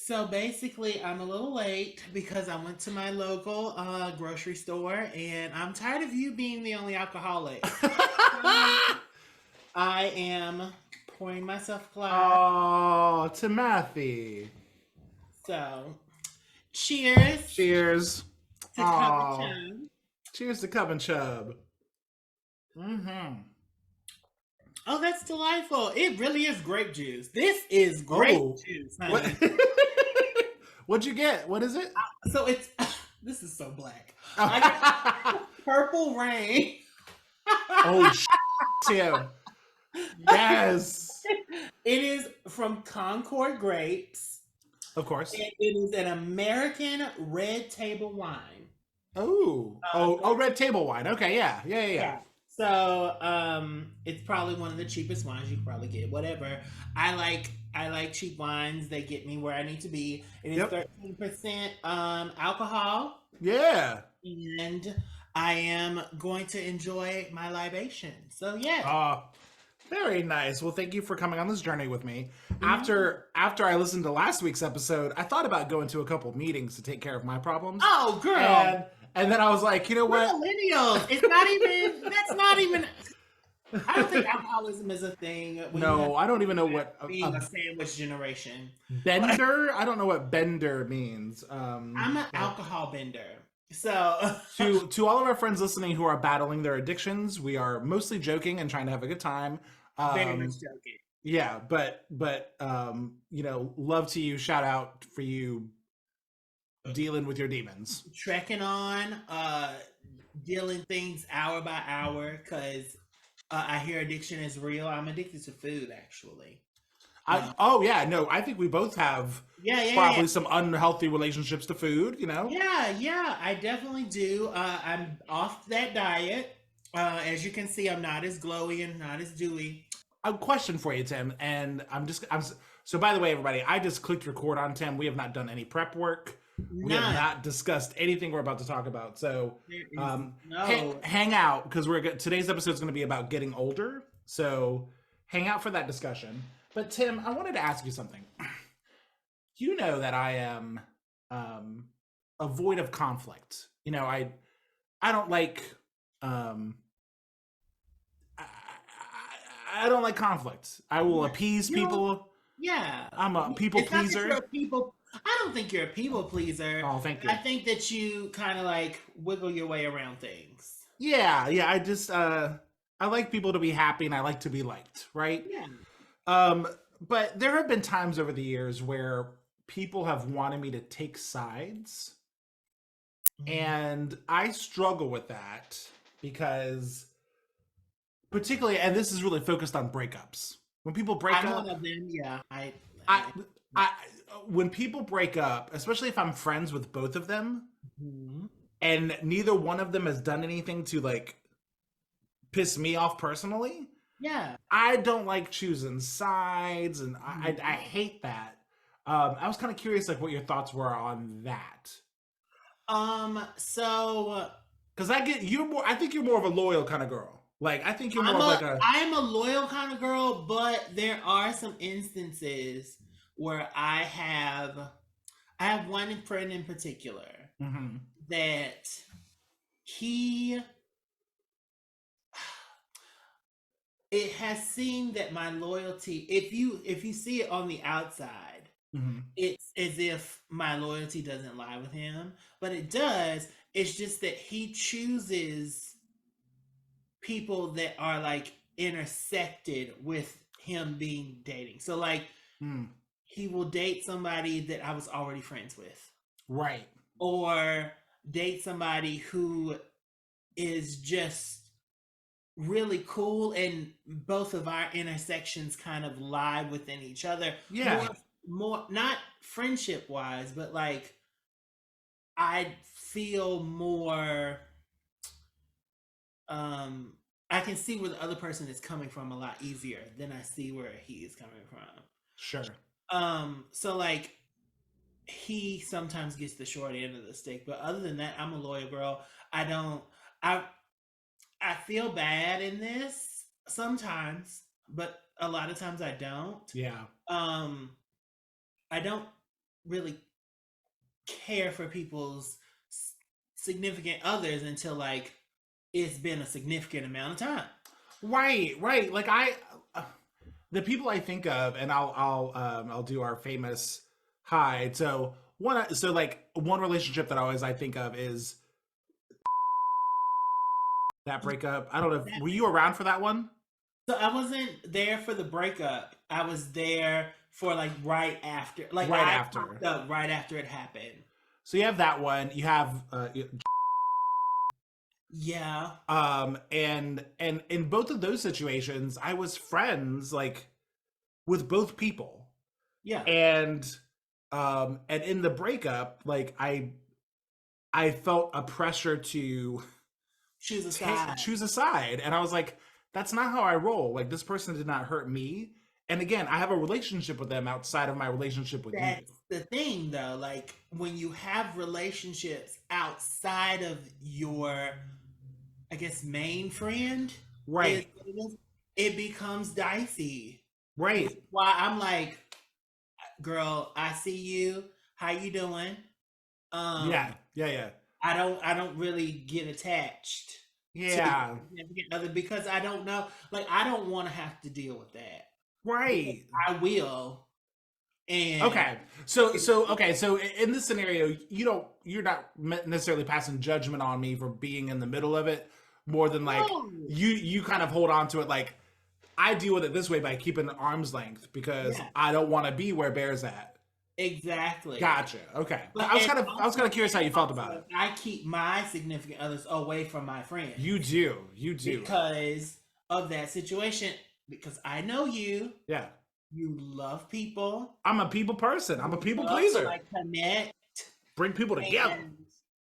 So basically, I'm a little late because I went to my local grocery store and I'm tired of you being the only alcoholic. I am pouring myself a glass. Oh, Timothy. So, cheers Cheers. to Cup of Oh, Chum. cheers to Cub and Chub. Mm-hmm. Oh, that's delightful. It really is grape juice. This is grape Oh, juice, what? honey. What'd you get? What is it? So it's, this is so black. I got Oh, Purple Rain. oh Tim. Yes. It is from Concord Grapes. Of course. And it is an American red table wine. Oh, Uh, oh, red table wine. Okay, yeah, yeah, yeah, yeah. yeah. So it's probably one of the cheapest wines you could probably get. Whatever. I like cheap wines. They get me where I need to be. It is Yep. 13% alcohol, Yeah. and I am going to enjoy my libation. So yeah. Oh, very nice. Well, thank you for coming on this journey with me. Mhm. After I listened to last week's episode, I thought about going to a couple meetings to take care of my problems. Oh, girl. And and then I was like, you know We're what? millennials. It's not even. That's not even. I don't think alcoholism is a thing when you have No, I don't even know what being a sandwich generation. But bender. I don't know what bender means. I'm an But alcohol bender. So to all of our friends listening who are battling their addictions, we are mostly joking and trying to have a good time. very much Um, joking. yeah, but you know, love to you. Shout out for you dealing with your demons. Trekking on, dealing things hour by hour because I hear addiction is real. I'm addicted to food, actually. I oh yeah, no, I think we both have Yeah, yeah, yeah. probably some unhealthy relationships to food, you know? Yeah, yeah, I definitely do. I'm off that diet. As you can see, I'm not as glowy and not as dewy. A question for you, Tim, and so by the way, everybody, I just clicked record on Tim. We have not done any prep work. We have None. not discussed anything we're about to talk about. So There is hang, no. hang out because today's episode is going to be about getting older. So hang out for that discussion. But Tim, I wanted to ask you something. You know that I am um, a void of conflict. You know, I don't like um, I don't like conflict. I will Yeah, appease you know, people. yeah. I'm a people It's not that you're pleaser. a people. I don't think you're a people pleaser. Oh, thank I you. think that you kind of like wiggle your way around things. Yeah, yeah. I like people to be happy and I like to be liked, right? Yeah. Um, but there have been times over the years where people have wanted me to take sides, Mhm. and I struggle with that because particularly, and this is really focused on breakups. When people break I'm one up, of them. Yeah. I, I I, when people break up, especially if I'm friends with both of them, Mhm. and neither one of them has done anything to like piss me off personally, Yeah. I don't like choosing sides, and I Mhm. hate that. I was kind of curious, like, what your thoughts were on that, So because I get you're more. I think you're more of a loyal kind of girl. Like, I think you're more of like a I'm a loyal kind of girl, but there are some instances where I have one friend in particular mhm. that he it has seemed that my loyalty, if you see it on the outside, Mhm. it's as if my loyalty doesn't lie with him, but it does. It's just that he chooses people that are like intersected with him being dating. So like Mm. he will date somebody that I was already friends with, Right. or date somebody who is just really cool, and both of our intersections kind of lie within each other, Yeah. more not friendship wise, but like I feel more um I can see where the other person is coming from a lot easier than I see where he is coming from. Sure. So like he sometimes gets the short end of the stick, but other than that, I'm a loyal girl. I don't I I feel bad in this sometimes, but a lot of times I don't. Yeah. Um I don't really care for people's significant others until like it's been a significant amount of time. Right. Like the people I think of, and I'll do our famous hide. So like one relationship that I think of is that breakup. I don't know. Were you around for that one? So I wasn't there for the breakup. I was there for like right after. Like Right I after. popped up right after it happened. So you have that one. You have Yeah. and in both of those situations, I was friends like with both people, Yeah. and in the breakup, like I felt a pressure to Choose a side. choose a side, and I was like, that's not how I roll. Like this person did not hurt me, and again, I have a relationship with them outside of my relationship with you. That's the thing though. Like when you have relationships outside of your, I guess, main friend, Right, it becomes dicey. Which right, is why I'm like, girl, I see you. How you doing? yeah, Um, yeah, yeah, I don't really get attached to your yeah, significant other because I don't know. Like I don't want to have to deal with that because right. I will. And Okay. So in this scenario, you're not necessarily passing judgment on me for being in the middle of it more than like no, you kind of hold on to it like I deal with it this way by keeping an arm's length because yeah, I don't want to be where Bear's at. exactly. Gotcha. Okay. But and I was kind of curious how you felt about also, it. I keep my significant others away from my friends You do. You do. because of that situation. Because I know you. Yeah. You love people. I'm a people person. I'm a You people love to pleaser. like connect. Bring people together.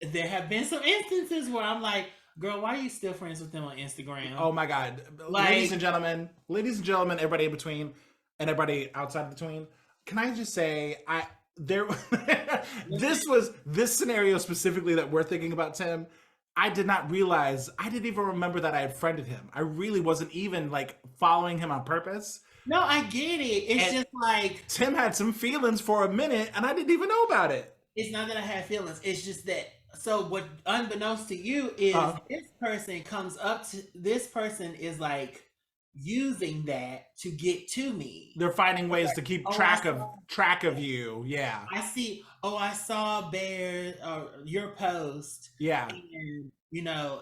And there have been some instances where I'm like, girl, why are you still friends with them on Instagram? Oh my god. Like, Ladies and gentlemen, everybody in between and everybody outside between. Can I just say I there this scenario specifically that we're thinking about, Tim. I did not realize, I didn't even remember that I had friended him. I really wasn't even like following him on purpose. no, I get it. It's And just like, Tim had some feelings for a minute and I didn't even know about it. it's not that I have feelings. It's just that, so what, unbeknownst to you, is Uh, this person is like using that to get to me. they're finding ways to keep Oh, track of you. Yeah. I see. Oh, I saw Bear or your post, Yeah. and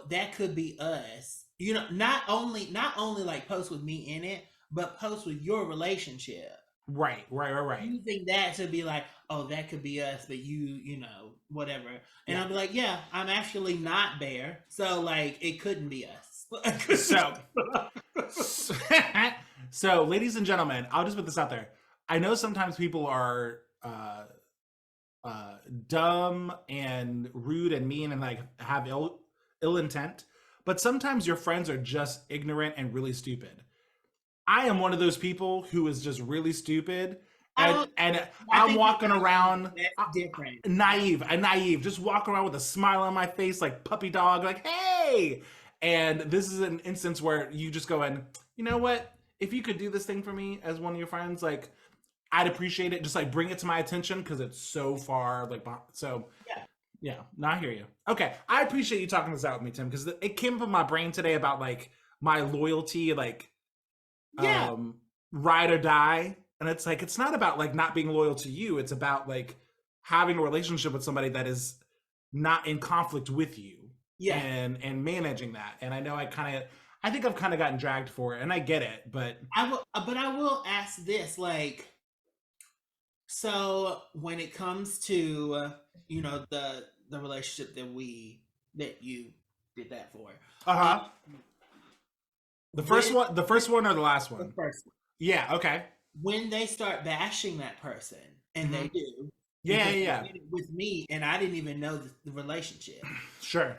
that could be us. Not only like post with me in it, but post with your relationship. Right. Using that to be like, oh, that could be us, but whatever. And Yeah. I'll be like, yeah, I'm actually not Bear, so like it couldn't be us. So, so, ladies and gentlemen, I'll just put this out there. I know sometimes people are dumb and rude and mean and like have ill intent, but sometimes your friends are just ignorant and really stupid. I am one of those people who is just really stupid, I and don't. and I I'm think walking around that's different. naive, just walking around with a smile on my face like puppy dog, like hey. And this is an instance where you just go in, you know what? If you could do this thing for me as one of your friends, like I'd appreciate it. Just like bring it to my attention because it's so far like so. Yeah. Yeah, no, I hear you. Okay, I appreciate you talking this out with me, Tim, because it came up in my brain today about like my loyalty, like Yeah. ride or die, and it's like it's not about like not being loyal to you. It's about like having a relationship with somebody that is not in conflict with you, Yeah. and managing that. And I know I think I've kind of gotten dragged for it, and I get it, but I will ask this, like, so when it comes to the relationship that you did that for, uh-huh. The first when one, or the last the one? first Yeah, okay. when they start bashing that person, and they Mhm. do, Yeah, because they yeah. did it with me, and I didn't even know the relationship. Sure.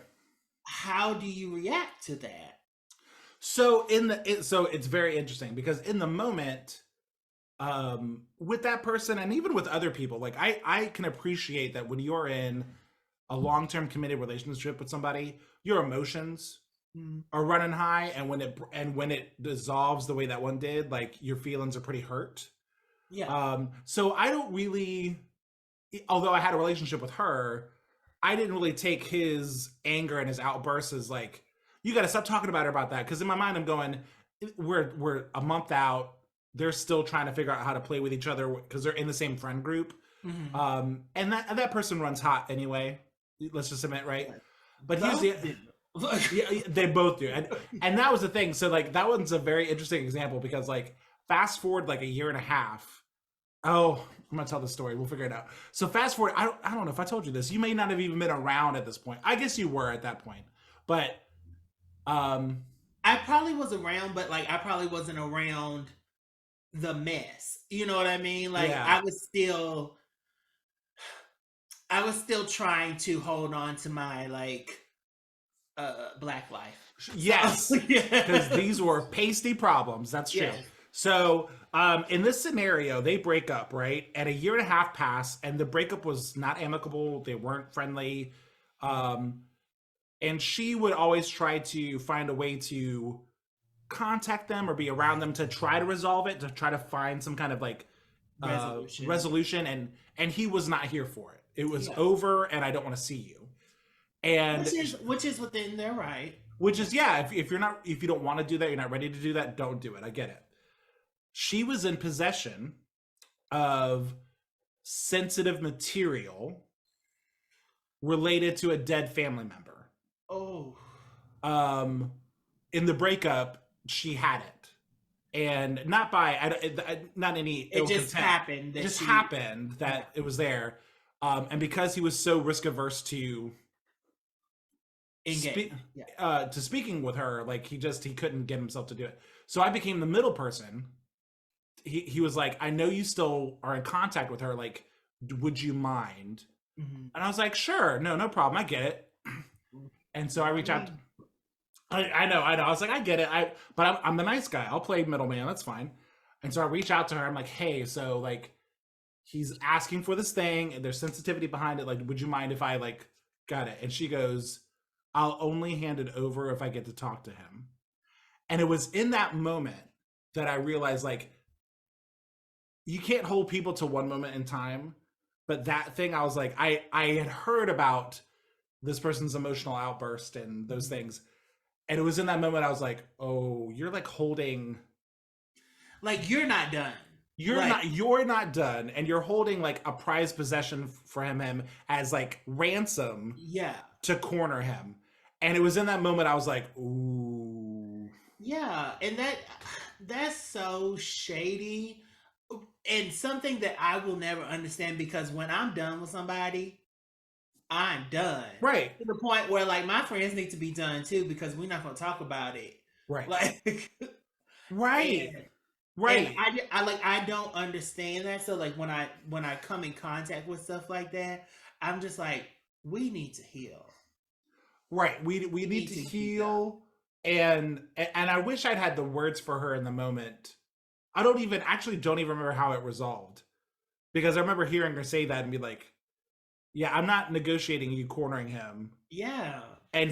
How do you react to that? So so it's very interesting because in the moment, with that person and even with other people, like I can appreciate that when you're in a long-term committed relationship with somebody, your emotions Mm, are running high, and when it dissolves the way that one did, like your feelings are pretty hurt. yeah. So I don't really although I had a relationship with her, I didn't really take his anger and his outbursts as like, you got to stop talking about her about that. Because in my mind, I'm going, we're a month out. They're still trying to figure out how to play with each other because they're in the same friend group. And that person runs hot anyway. Let's just admit, right? But here's the yeah, they both do, and that was the thing. So like that one's a very interesting example because like fast forward like a year and a half. Oh, I'm gonna tell the story. We'll figure it out. So fast forward. I don't know if I told you this. You may not have even been around at this point. I guess you were at that point, but I probably was around, but like I probably wasn't around the mess. You know what I mean? Like yeah, I was still trying to hold on to my like black life. yes, Yeah. because these were pasty problems. That's true. Yes. So in this scenario, they break up, right? And a year and a half pass, and the breakup was not amicable. They weren't friendly. And she would always try to find a way to contact them or be around them to try to resolve it, to try to find some kind of like resolution. And he was not here for it. It was over, and I don't want to see you. And which is within their right. Which is yeah, if you don't want to do that, you're not ready to do that, don't do it. I get it. She was in possession of sensitive material related to a dead family member. Oh. In the breakup, she had it, and not any. It just happened. It just happened that it was there, and because he was so risk averse to speaking with her, like he couldn't get himself to do it. So I became the middle person. He was like, I know you still are in contact with her. Like, would you mind? And I was like, sure, no problem. I get it. And so I reach out. I know. I was like, I get it. But I'm the nice guy. I'll play middleman. That's fine. And so I reach out to her. I'm like, hey, so like, he's asking for this thing, and there's sensitivity behind it. Like, would you mind if I like got it? And she goes, I'll only hand it over if I get to talk to him. And it was in that moment that I realized, like, you can't hold people to one moment in time. But that thing, I was like, I had heard about this person's emotional outburst and those things. And it was in that moment I was like, oh, you're like holding. Like, you're not done. You're not done. And you're holding like a prized possession for him as like ransom. Yeah. To corner him. And it was in that moment I was like, ooh. Yeah. And that's so shady. And something that I will never understand, because when I'm done with somebody, I'm done. Right. To the point where like my friends need to be done too, because we're not going to talk about it. Right. Like, right. Right. And I don't understand that. So like when I come in contact with stuff like that, I'm just like, we need to heal. Right. We need to heal. And I wish I'd had the words for her in the moment. I don't even remember how it resolved, because I remember hearing her say that and be like, yeah, I'm not negotiating you cornering him. Yeah. And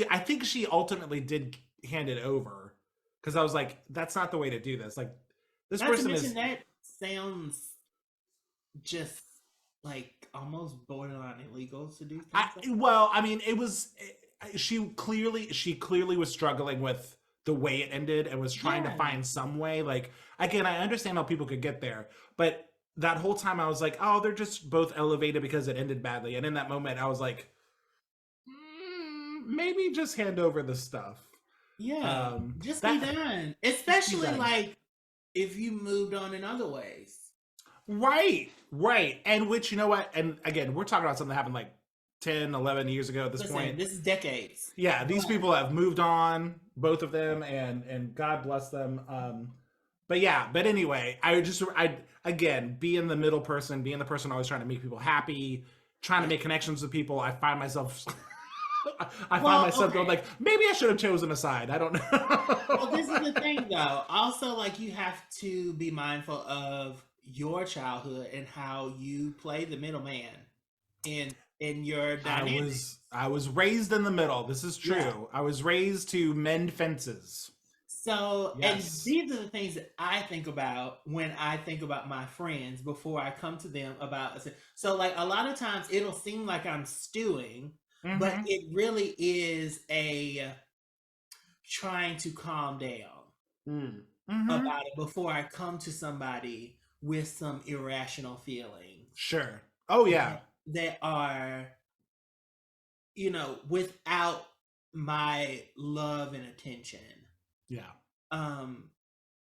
I think she ultimately did hand it over, because I was like, that's not the way to do this. Like, this person is. That sounds just like almost borderline illegal to do things. Well, I mean, it was. She clearly was struggling with the way it ended and was trying to find some way. Like, again, I understand how people could get there, but that whole time I was like, oh, they're just both elevated because it ended badly. And in that moment I was like, maybe just hand over the stuff. Yeah. Just be done. Especially like if you moved on in other ways. Right. And which, you know what? And again, we're talking about something that happened like 10, 11 years ago at this point. This is decades. Yeah, these people have moved on, both of them, and God bless them. But anyway, I again, being the middle person, being the person always trying to make people happy, trying to make connections with people, I find myself going like, maybe I should have chosen a side. I don't know. Well, this is the thing though. Also, like, you have to be mindful of your childhood and how you play the middleman in your dynamics. I was raised in the middle. This is true. Yeah. I was raised to mend fences. So, and Yes. these are the things that I think about when I think about my friends before I come to them about. So, like a lot of times it'll seem like I'm stewing, but Mm-hmm. it really is a trying to calm down Mm-hmm. about it before I come to somebody with some irrational feelings Sure. Oh yeah. that are, without my love and attention. Yeah. Um,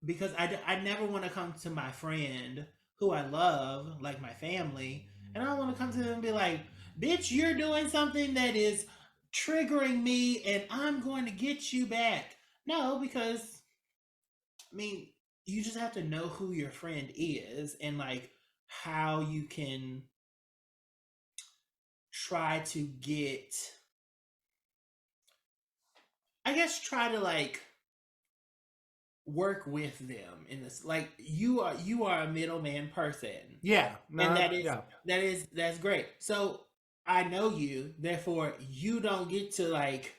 because I never want to come to my friend who I love, like my family, and I don't want to come to them and be like, bitch, you're doing something that is triggering me and I'm going to get you back. No, because I mean, you just have to know who your friend is and like how you can try to get, I guess, try to like work with them in this. Like you are a middleman person, Yeah. and No. Yeah. that's great. So I know you, therefore you don't get to like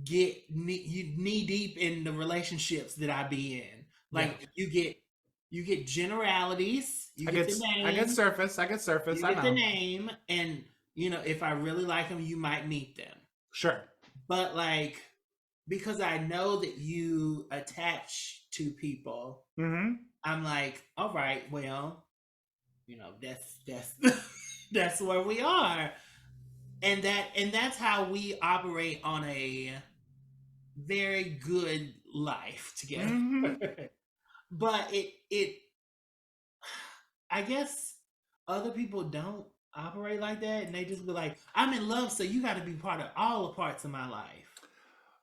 get knee deep in the relationships that I be in. Yeah. Like you get generalities, you I get get. the I get name, surface. I get surface. you I get the know. name, and if I really like them, you might meet them. Sure. But like because I know that you attach to people, Mm-hmm. I'm like, all right, well, that's that's where we are. And that's how we operate on a very good life together. Mm-hmm. But it I guess other people don't operate like that, and they just be like, I'm in love, so you got to be part of all the parts of my life.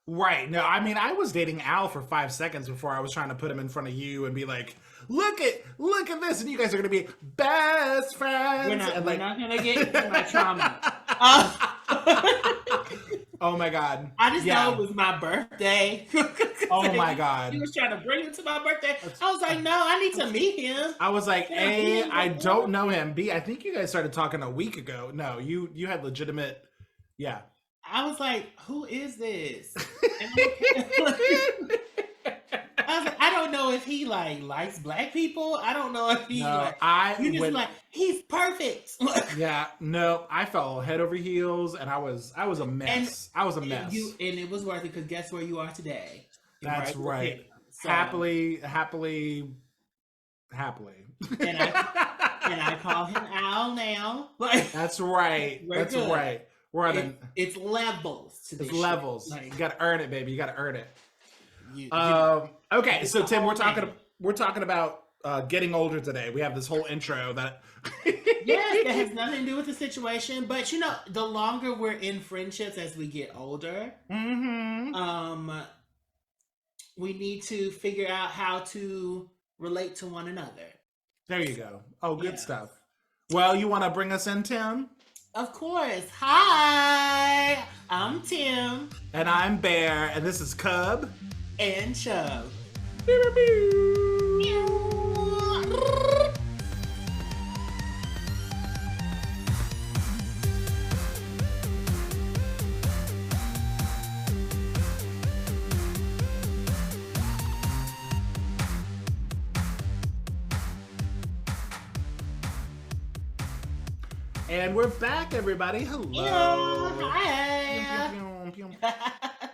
Right. No, I mean, I was dating Al for 5 seconds before I was trying to put him in front of you and be like, look at this, and you guys are gonna be best We're friends, not and we're like, not gonna get into my trauma. Uh, oh my god, I just know yeah, it was my birthday. oh my He god. was trying to bring it to my birthday. That's- I was like, no, I need to meet him. I was like, Can I meet A, him I before? don't know him. B, I think you guys started talking a week ago. No, you had legitimate, yeah. I was like, who is this? And I was like, I don't know if he like likes black people. I don't know if he No, like I you just went. like he's perfect. Yeah, no, I fell head over heels, and I was a and mess. I was a you mess. and it was worth it because guess where you are today? You're That's right with him. right. So Happily, happily, happily. and I call him Al now. Like That's right. we're That's good. right. We're on It's levels to this it's shit. levels. Like You got to earn it, baby. You got to earn it. you Okay, it's so the Tim, whole thing. we're talking about getting older today. We have this whole intro that. Yes, that has nothing to do with the situation. But the longer we're in friendships as we get older, Mm-hmm. we need to figure out how to relate to one another. There you go. Oh, good Yeah. stuff. Well, you want to bring us in, Tim? Of course. Hi, I'm Tim And I'm Bear, and this is Cub. and Chubb. And we're back, everybody. Hello. Yeah, hi.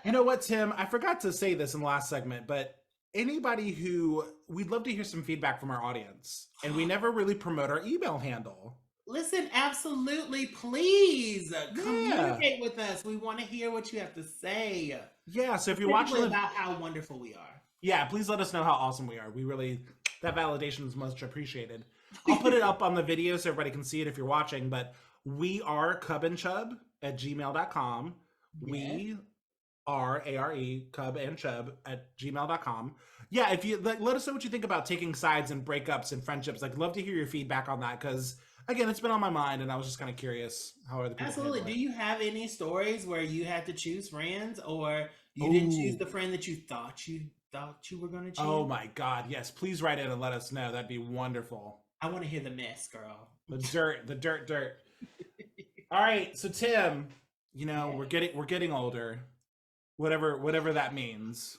You know what, Tim? I forgot to say this in the last segment, but anybody who we'd love to hear some feedback from our audience, and we never really promote our email handle. Listen, absolutely, please communicate with us. We want to hear what you have to say. Yeah, so if you're watching, about how wonderful we are. yeah, please let us know how awesome we are. We really, that validation is much appreciated. I'll put it up on the video so everybody can see it if you're watching, but we are cubandchub@gmail.com. We are ARE, Cub and Chub @gmail.com. Yeah, if you let us know what you think about taking sides and breakups and friendships. Like, love to hear your feedback on that because, again, it's been on my mind and I was just kind of curious how other people. Absolutely. Do you have any stories where you had to choose friends, or you didn't choose the friend that you thought you were going to choose? Oh my God, yes! Please write in and let us know. That'd be wonderful. I want to hear the mess, girl. The dirt. All right, so Tim, we're getting older, whatever that means.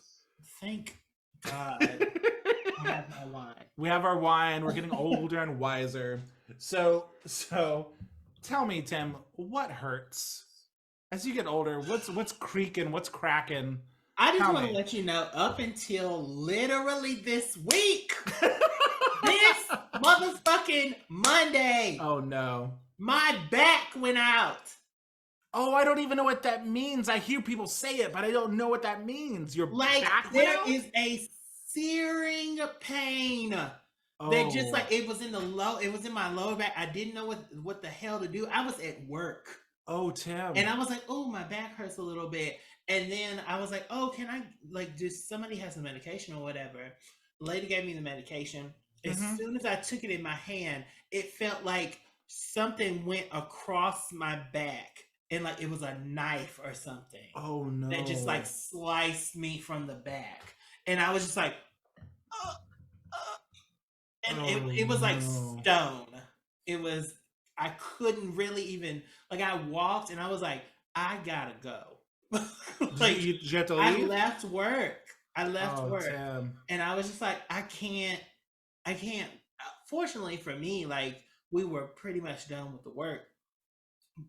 Thank God I have my wine. We have our wine. We're getting older and wiser. So tell me, Tim, what hurts as you get older? What's creaking? What's cracking? I just Tell want to me. let you know, up until literally this week, this motherfucking Monday, Oh no. my back went out. Oh, I don't even know what that means. I hear people say it, but I don't know what that means. Your Like, back went there out? is a searing pain. Oh. That just like it was in my lower back. I didn't know what the hell to do. I was at work. Oh, Tim. And I was like, oh, my back hurts a little bit. And then I was like, oh, can I does somebody have some medication or whatever? The lady gave me the medication. As soon as I took it in my hand, it felt like something went across my back. And like it was a knife or something. Oh no. That just like sliced me from the back. And I was just like, and it was like stone. It was, I couldn't really even, like I walked and I was like, I gotta go. Like did you have to I leave? left work. Work. Tim. And I was just like, I can't. Fortunately for me, like we were pretty much done with the work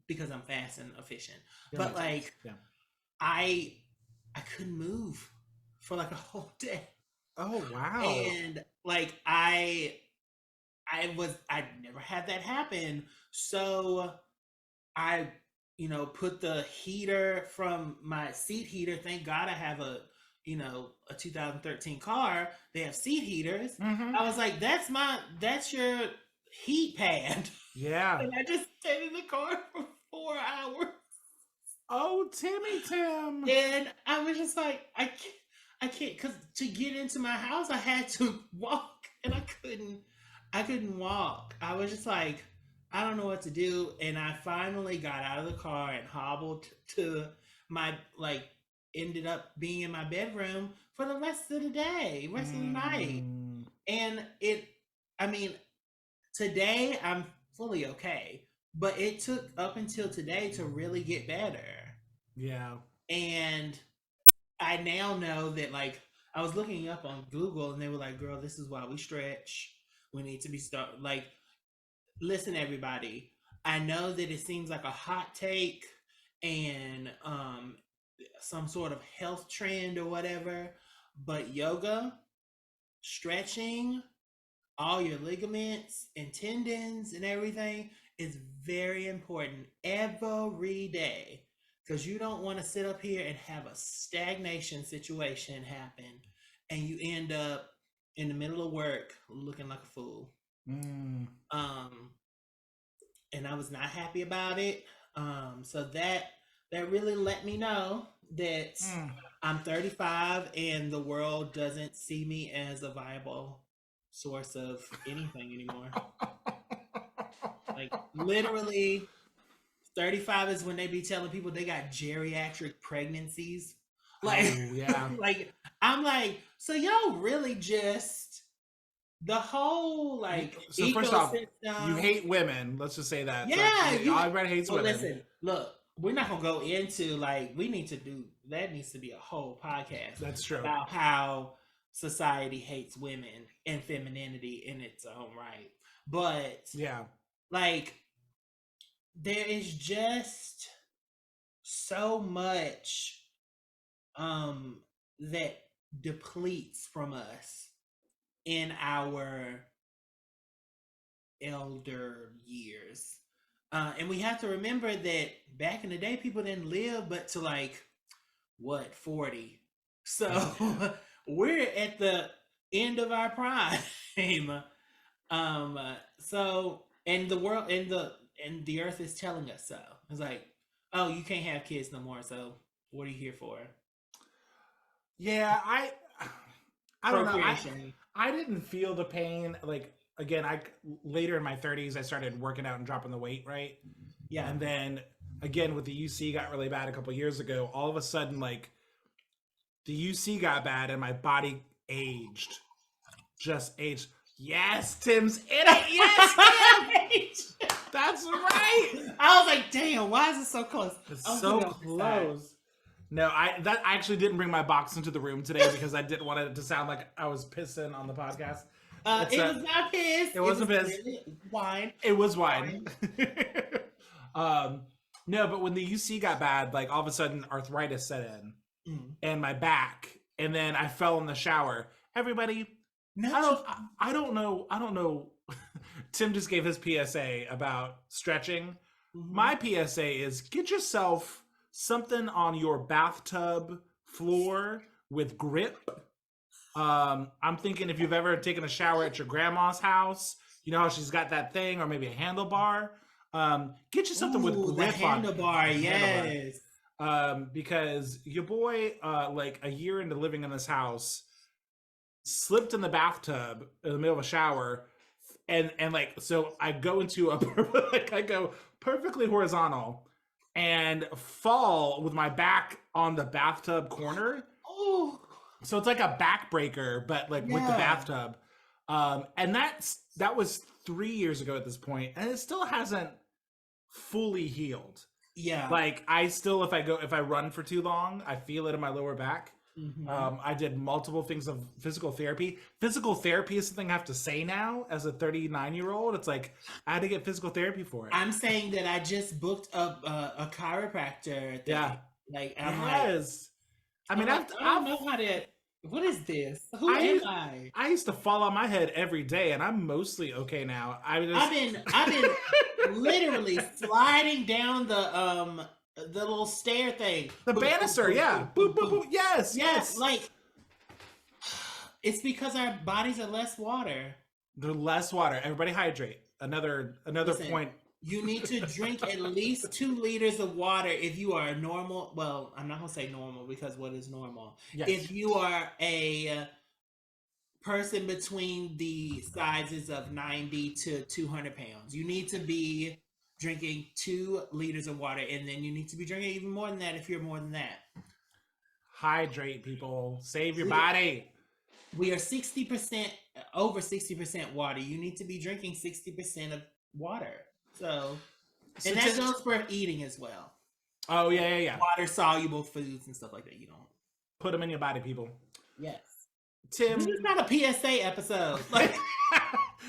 because I'm fast and efficient. Yeah, but like yeah. I couldn't move for like a whole day. Oh wow. And like I never had that happen. So I, put the heater from my seat heater. Thank God I have a 2013 car. They have seat heaters. I was like, that's your heat pad. Yeah. And I just stayed in the car for 4 hours. Oh, Tim. And I was just like, I can't, because to get into my house, I had to walk, and I couldn't walk. I was just like, I don't know what to do. And I finally got out of the car and hobbled to my, ended up being in my bedroom for the rest of the day, rest of the night. And today I'm fully okay, but it took up until today to really get better. Yeah. And I now know that, like, I was looking up on Google and they were like, girl, this is why we stretch. We need to be listen, everybody. I know that it seems like a hot take and some sort of health trend or whatever, but yoga, stretching, all your ligaments and tendons and everything is very important every day, because you don't want to sit up here and have a stagnation situation happen and you end up in the middle of work looking like a fool. And I was not happy about it. So that really let me know that I'm 35 and the world doesn't see me as a viable source of anything anymore. Like, literally, 35 is when they be telling people they got geriatric pregnancies. Like, yeah. Like, I'm like, so y'all really just the whole so first off, you hate women. Let's just say that. Yeah, everybody hates women. Listen, look, we're not gonna go into we need to do that. Needs to be a whole podcast. That's true. About how society hates women and femininity in its own right. But yeah, there is just so much that depletes from us in our elder years. And we have to remember that back in the day, people didn't live but to 40. So we're at the end of our prime. So, and the world and the earth is telling us so. It's like, oh, you can't have kids no more. So what are you here for? Yeah, I don't know. I didn't feel the pain. Again, later in my 30s, I started working out and dropping the weight, right? Yeah. And then again, with the UC got really bad a couple years ago, all of a sudden, the UC got bad and my body aged. Just aged. Yes, Tim's in it. Yes, Tim! That's right. I was like, damn, why is it so close? It's so close. No, I actually didn't bring my box into the room today because I didn't want it to sound like I was pissing on the podcast. It was not piss. It wasn't piss. Really wine. It was wine. No, but when the UC got bad, like all of a sudden arthritis set in, and my back, and then I fell in the shower. Everybody, I don't know. Tim just gave his PSA about stretching. My PSA is get yourself something on your bathtub floor with grip. I'm thinking if you've ever taken a shower at your grandma's house, you know how she's got that thing, or maybe a handlebar. Get you something with grip on it. Handlebar, yes. Because your boy, like a year into living in this house, slipped in the bathtub in the middle of a shower, and like so I go into a like I go perfectly horizontal and fall with my back on the bathtub corner. Oh, so it's like a backbreaker, but like with the bathtub. And that was 3 years ago at this point, and it still hasn't fully healed. Yeah. Like I still, if I run for too long, I feel it in my lower back. I did multiple things of physical therapy. Physical therapy is something I have to say now as a 39-year-old. It's like I had to get physical therapy for it. I'm saying that I just booked up a chiropractor. Yeah. Like I'm yes. I mean, I don't know how to. What is this? Who am I? I used to fall on my head every day, and I'm mostly okay now. I've been literally sliding down the little stair thing. The banister, yeah. Boop, boop, boop. Yes. Like, it's because our bodies are less water. They're less water. Everybody hydrate. Another point. You need to drink at least 2 liters of water if you are normal. Well, I'm not going to say normal because what is normal? Yes. If you are a person between the sizes of 90 to 200 pounds, you need to be drinking 2 liters of water, and then you need to be drinking even more than that if you're more than that. Hydrate, people. Save your body. We are over 60% water. You need to be drinking 60% of water. So and that goes for eating as well. Oh, yeah. Water soluble foods and stuff like that. You don't put them in your body, people. Yes. Tim, this is not a PSA episode. Like,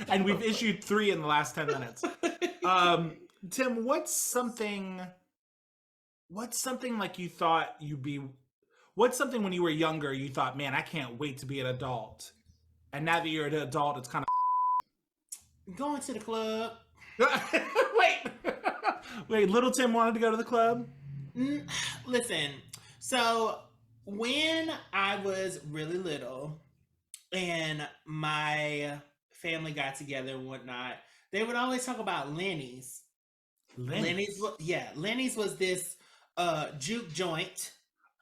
and we've issued 3 in the last 10 minutes. Tim, what's something like you thought you'd be? What's something when you were younger you thought, man, I can't wait to be an adult, and now that you're an adult, it's kind of going to the club. Wait, little Tim wanted to go to the club? Listen, so when I was really little and my family got together and whatnot, they would always talk about Lenny's. Lenny's was this juke joint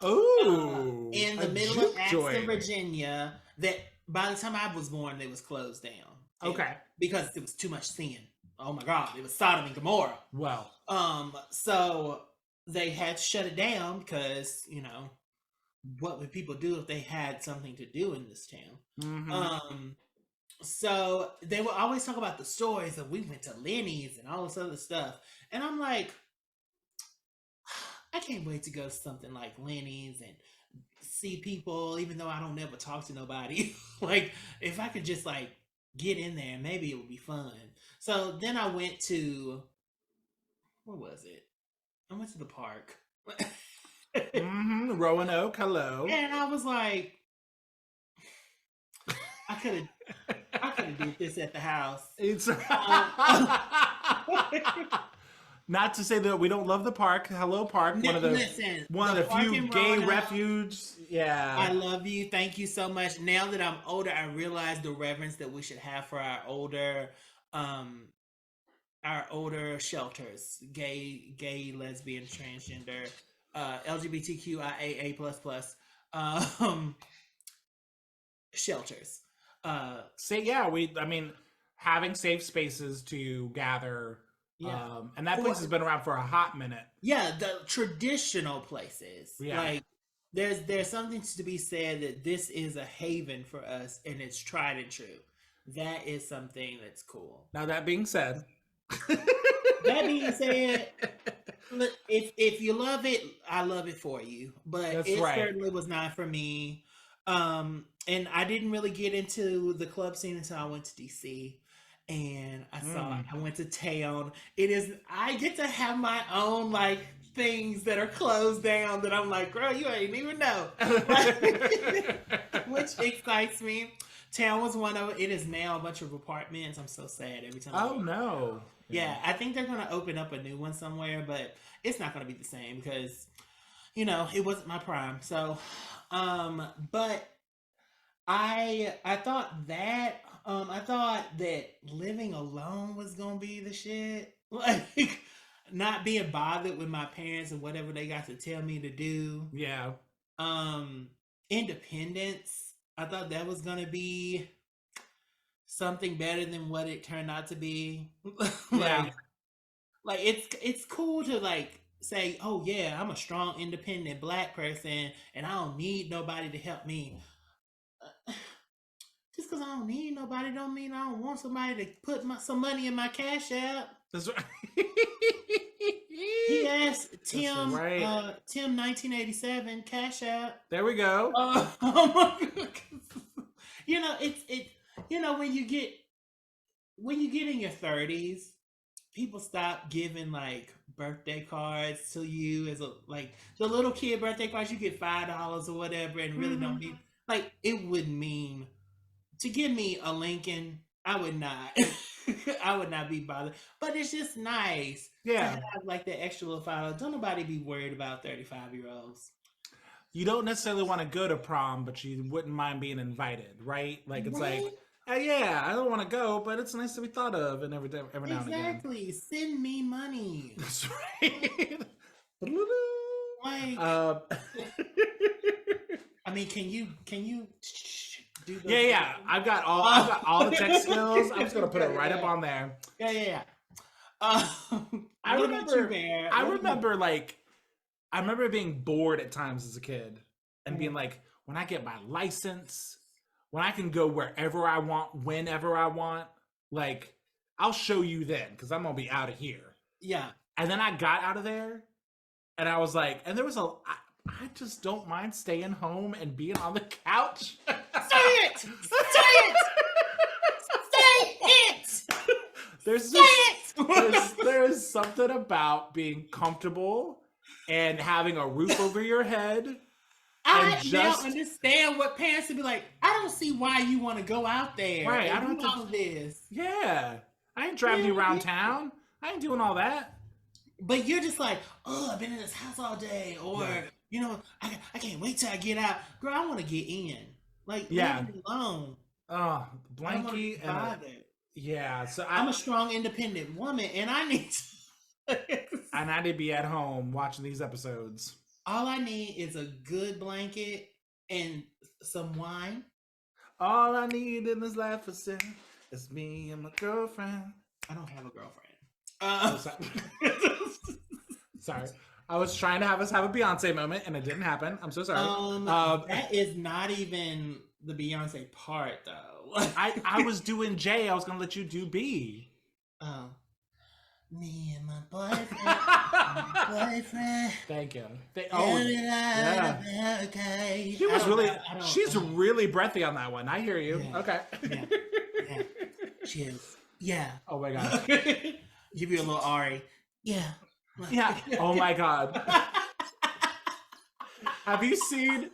in the middle of Axton, Virginia, that by the time I was born, it was closed down. Okay. Because it was too much sin. Oh my God, it was Sodom and Gomorrah. Wow. So they had to shut it down because, you know, what would people do if they had something to do in this town? So they would always talk about the stories of we went to Lenny's and all this other stuff. And I'm like, I can't wait to go to something like Lenny's and see people, even though I don't never talk to nobody. Like, if I could just like get in there, maybe it would be fun. So then I went to, where was it? I went to the park. Roanoke, hello. And I was like, I could have did this at the house. It's not to say that we don't love the park. Hello, park. One of the few gay refuges. Yeah. I love you. Thank you so much. Now that I'm older, I realize the reverence that we should have for our older shelters, gay, lesbian, transgender, LGBTQIAA++ shelters. Having safe spaces to gather. Yeah. And that place has been around for a hot minute. Yeah, the traditional places. Yeah. Like there's something to be said that this is a haven for us and it's tried and true. That is something that's cool. Now that being said, listen, if you love it, I love it for you. But That's it right. certainly was not for me. And I didn't really get into the club scene until I went to DC. And Mm. I went to town. I get to have my own like things that are closed down that I'm like, girl, you ain't even know. Which excites me. Town was one of it. Is now a bunch of apartments. I'm so sad every time I Oh go. no. Yeah, I think they're gonna open up a new one somewhere, but it's not gonna be the same because it wasn't my prime. So, but I thought that living alone was gonna be the shit. Like not being bothered with my parents and whatever they got to tell me to do. Yeah. Um, Independence. I thought that was gonna be something better than what it turned out to be. Yeah. like it's cool to like say, oh yeah, I'm a strong, independent black person, and I don't need nobody to help me. Just because I don't need nobody, don't mean I don't want somebody to put some money in my cash app. That's right. He asked Tim, That's right. Tim 1987 cash app. There we go. It's when you get in your 30s, people stop giving like birthday cards to you as a like the little kid birthday cards. You get $5 or whatever, and really don't mean like it would mean to give me a Lincoln. I would not. I would not be bothered. But it's just nice to Yeah. have like the extra little $5. Don't nobody be worried about 35-year-olds. You don't necessarily want to go to prom, but you wouldn't mind being invited, right? Like it's Right? like, yeah, I don't want to go, but it's nice to be thought of, and every now and again. Exactly. Send me money. That's right. Like, Uh, I mean, can you do the yeah. I've got all the tech skills. I'm just gonna put it right up on there. Yeah. I What about you, remember. Bear? I What about- remember I remember being bored at times as a kid and being like, when I get my license, when I can go wherever I want, whenever I want, like, I'll show you then because I'm gonna be out of here. Yeah. And then I got out of there, and I was like, and there was I just don't mind staying home and being on the couch. Say it! Say it! Say it! There's Say just, it! there's something about being comfortable and having a roof over your head. I and now just- understand what parents would be like. I don't see why you want to go out there. Right, And I don't do have to- all of this. Yeah. I ain't driving you around town. I ain't doing all that. But you're just like, oh, I've been in this house all day, or Yeah. I can't wait till I get out. Girl, I want to get in. Like, Yeah. leave me alone. Oh, I don't wanna blankie be and bothered. yeah. So I'm a strong, independent woman, and I need to. and I need to be at home watching these episodes. All I need is a good blanket and some wine. All I need in this life is me and my girlfriend. I don't have a girlfriend. Oh, sorry. I was trying to have us have a Beyonce moment, and it didn't happen. I'm so sorry. That is not even the Beyonce part, though. I was doing J. I was gonna let you do B. Oh, me and my boyfriend. Thank you. Yeah. Okay. She was she's really. really breathy on that one. I hear you. Yeah. Okay. Yeah. She is. Yeah. Oh my god. Give you a little Ari. Yeah. Yeah. Oh my god. Have you seen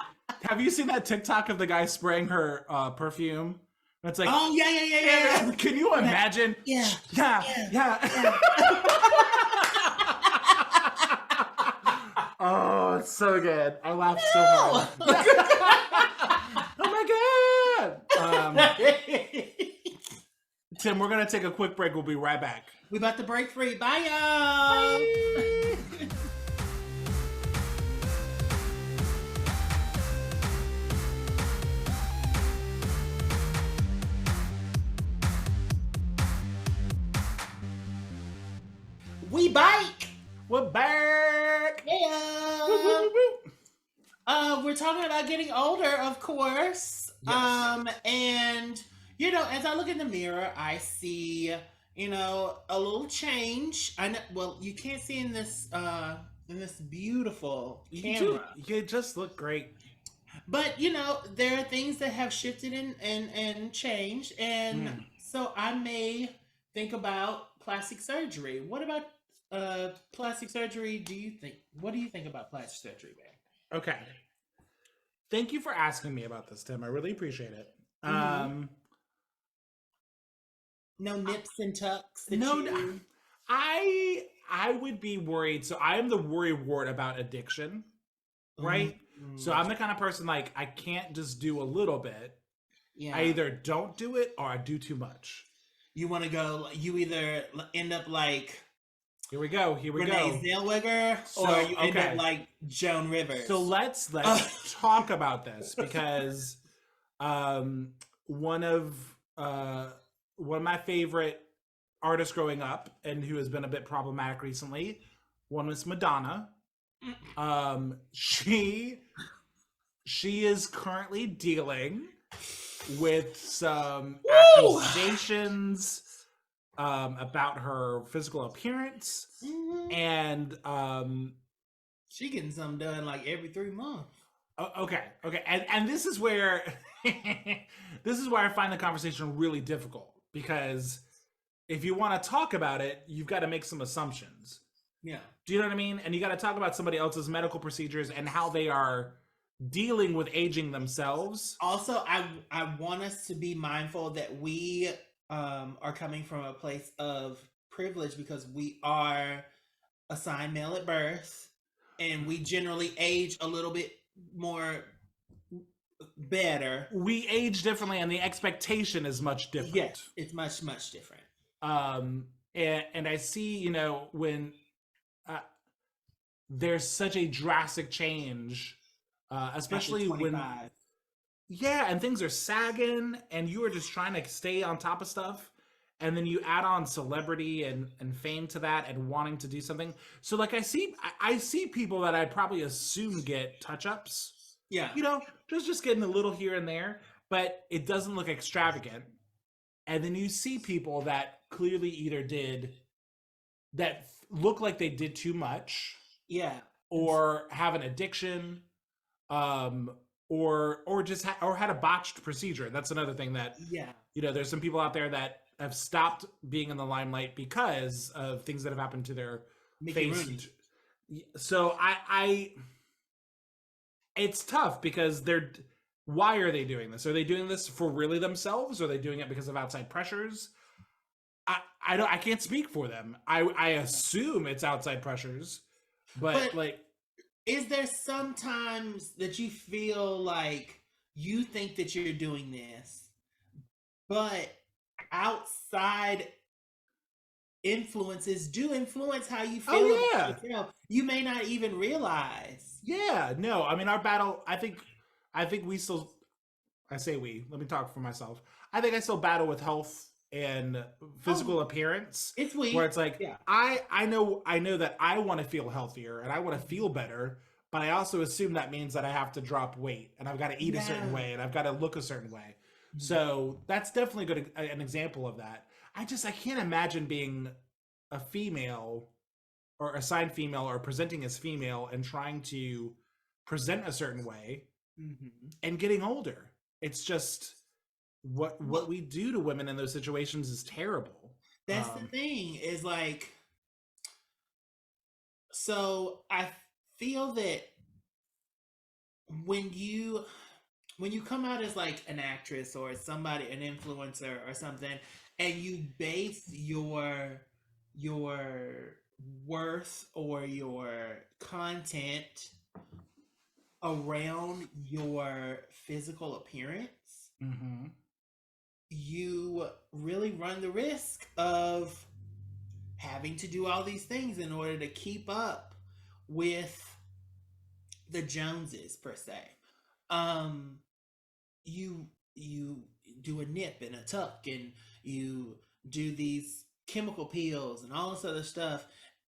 that TikTok of the guy spraying her perfume? It's like, Oh yeah. can you imagine? Yeah. Yeah. Oh, it's so good. I laughed so hard. Oh my god. Tim, we're gonna take a quick break. We'll be right back. We about to break free. Bye, y'all. We bike. We're back. Yeah. Woo, woo, woo. We're talking about getting older, of course. Yes. And as I look in the mirror, I see, you know, a little change. I know. Well, you can't see in this beautiful camera, You just look great. but you know, there are things that have shifted and changed, and Mm. so I may think about plastic surgery. What about plastic surgery? Do you think? What do you think about plastic surgery, Okay. Thank you for asking me about this, Tim. I really appreciate it. man? No I- nips and tucks that no, you. I would be worried. So I am the worry wart about addiction, right? So Mm, I'm the kind of person like I can't just do a little bit. I yeah. either don't do it or I do too much. You want to go? You either end up like Here we go. Here we Renee go. Zellweger, or So you end up okay. like Joan So Rivers. let's talk about this because um one of uh one of my favorite artists growing up and who has been a bit problematic recently, one was Madonna. She is currently dealing with some Woo! accusations about her physical appearance Mhm. and She getting something done like every 3 months. okay, and this is where this is where I find the conversation really difficult because if you want to talk about it, you've got to make some assumptions. Yeah. Do you know what I mean? And you got to talk about somebody else's medical procedures and how they are dealing with aging themselves. Also, I want us to be mindful that we are coming from a place of privilege because we are assigned male at birth, and we generally age a little bit more better. We age differently, and the expectation is much different. Yes, it's much different. And I see, you know, when uh, there's such a drastic change, especially when, 25. yeah, and things are sagging, and you are just trying to stay on top of stuff, and then you add on celebrity and fame to that, and wanting to do something. So, like, I see people that I probably assume get touch ups, Yeah. you know, just getting a little here and there, but it doesn't look extravagant. And then you see people that clearly either did that look like they did too much Yeah. or have an addiction um or just or had a botched procedure. That's another thing that, Yeah. you know, there's some people out there that have stopped being in the limelight because of things that have happened to their Mickey face. Rooney. So I it's tough because they're why are they doing this? Are they doing this for really themselves? Are they doing it because of outside pressures? I can't speak for them. I assume it's outside pressures, but But like is there sometimes that you feel like you think that you're doing this, but outside influences do influence how you feel oh about yeah, yourself? You may not even realize. yeah, no, I mean our battle. I think we still. I say we. Let me talk for myself. I think I still battle with health and physical Oh, appearance, it's where we. it's like Yeah. I know that I want to feel healthier and I want to feel better, but I also assume that means that I have to drop weight and I've got to eat a certain Yeah. way and I've got to look a certain way. Mhm. So that's definitely good an example of that. I can't imagine being a female or assigned female or presenting as female and trying to present a certain way Mhm. and getting older. It's just what Well, we do to women in those situations is terrible. that's the thing is like, so I feel that when you when you come out as like an actress or somebody, an influencer or something, and you base your worth or your content around your physical appearance, Mm-hmm. you really run the risk of having to do all these things in order to keep up with the Joneses per se. Um, you do a nip and a tuck, and you do these chemical peels and all this other stuff,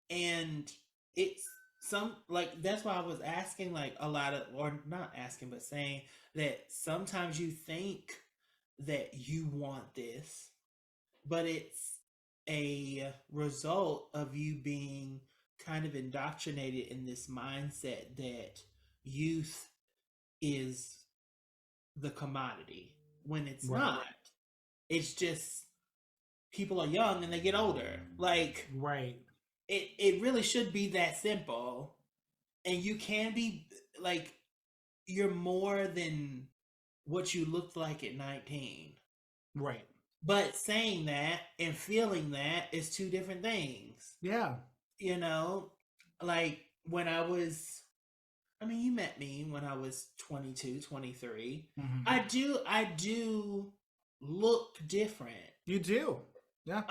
and it's some like that's why I was asking like a lot of, or not asking but saying that sometimes you think that you want this, but a result of you being kind of indoctrinated in this mindset that youth is the commodity when it's Right. not. It's just people are young and they get older. Like Right. it really should be that simple. And you can be like you're more than what you looked like at 19. Right. But saying that and feeling that is two different things. Yeah. You know, like when I was, I mean, you met me when I was 22, 23. Mhm. I do look different. You do. Yeah.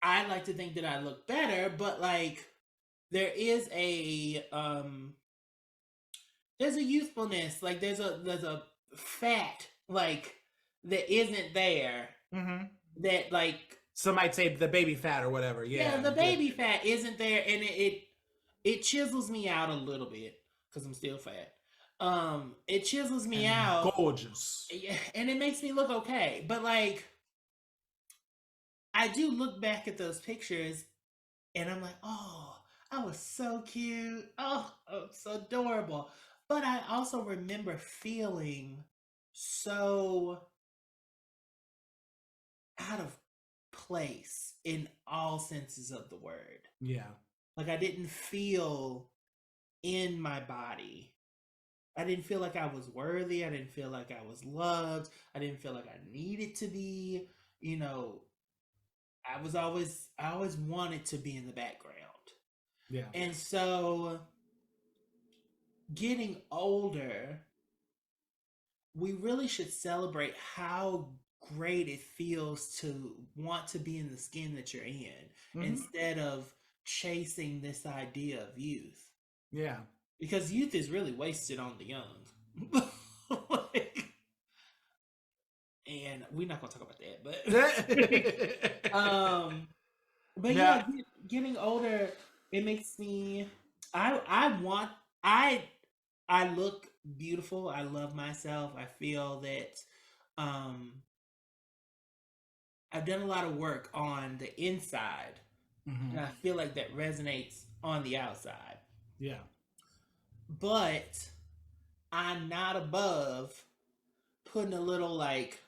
I like to think that I look better, but like there is there's a youthfulness, like there's a fat like that isn't there Mm-hmm. that like Some might say the baby fat or whatever. Yeah. the baby fat isn't there, and it chisels me out a little bit because I'm still fat. It chisels me And out, gorgeous. yeah, and it makes me look okay. But like, I do look back at those pictures, and I'm like, oh, I was so cute. Oh, so adorable. But I also remember feeling so out of place in all senses of the word. Yeah. Like I didn't feel in my body. I didn't feel like I was worthy. I didn't feel like I was loved. I didn't feel like I needed to be. You know, I always wanted to be in the background. Yeah. And so getting older, we really should celebrate how great it feels to want to be in the skin that you're in Mhm. instead of chasing this idea of youth. Yeah. Because youth is really wasted on the young. Like, and we're not gonna talk about that, but Yeah. yeah, getting older, it makes me I want I look beautiful. I love myself. I feel that um I've done a lot of work on the inside, Mhm. and I feel like that resonates on the outside. Yeah. But I'm not above putting a little like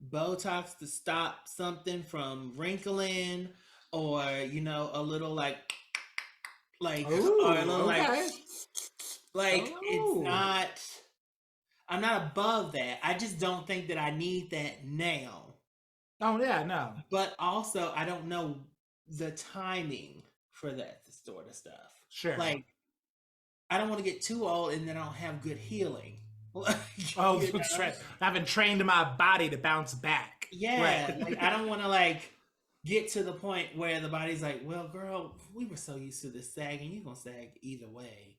Botox to stop something from wrinkling, or a little like or a Oh, little okay. like it's Oh. not. I'm not above that. I just don't think that I need that now. Oh yeah, no. But also, I don't know the timing for that sort of stuff. Sure. Like, I don't want to get too old and then I don't have good healing. Oh, You know? that's right. I haven't trained my body to bounce back. Yeah, Right. like I don't want to like get to the point where the body's like, well, girl, we were so used to this sagging, you're gonna sag either way.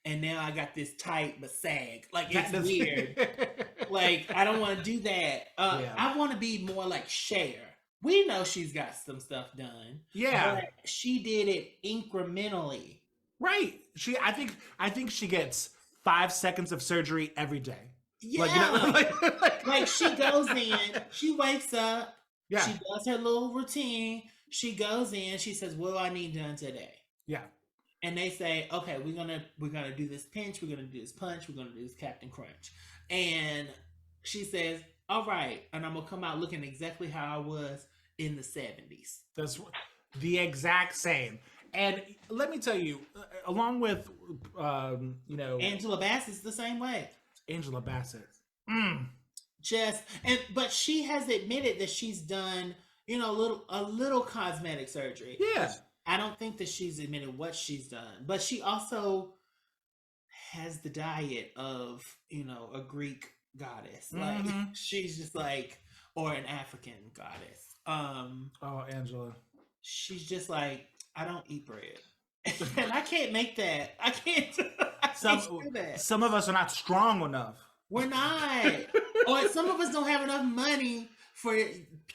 And now I got this tight but sag. Like it's weird. Like I don't want to do that. Yeah. I want to be more like Cher. We know she's got some stuff done. Yeah. But she did it incrementally. Right. I think she gets 5 seconds of surgery every day. Yeah. Like, Like she goes in, she wakes up, yeah. she does her little routine, she goes in, she says, what do I need done today? Yeah. And they say, okay, we're gonna do this pinch, we're gonna do this punch, we're gonna do this Captain Crunch. And she says, all right, and I'm gonna come out looking exactly how I was in the 70s. That's the exact same. And let me tell you, along with Angela Bassett's the same way. Angela Bassett. But she has admitted that she's done, a little cosmetic surgery. Yeah. I don't think that she's admitted what she's done, but she also has the diet of, a Greek goddess. Like she's just like, or an African goddess. Oh, Angela. She's just like, I don't eat bread. And I can't make that. I can't do that. Some of us are not strong enough. We're not. Or some of us don't have enough money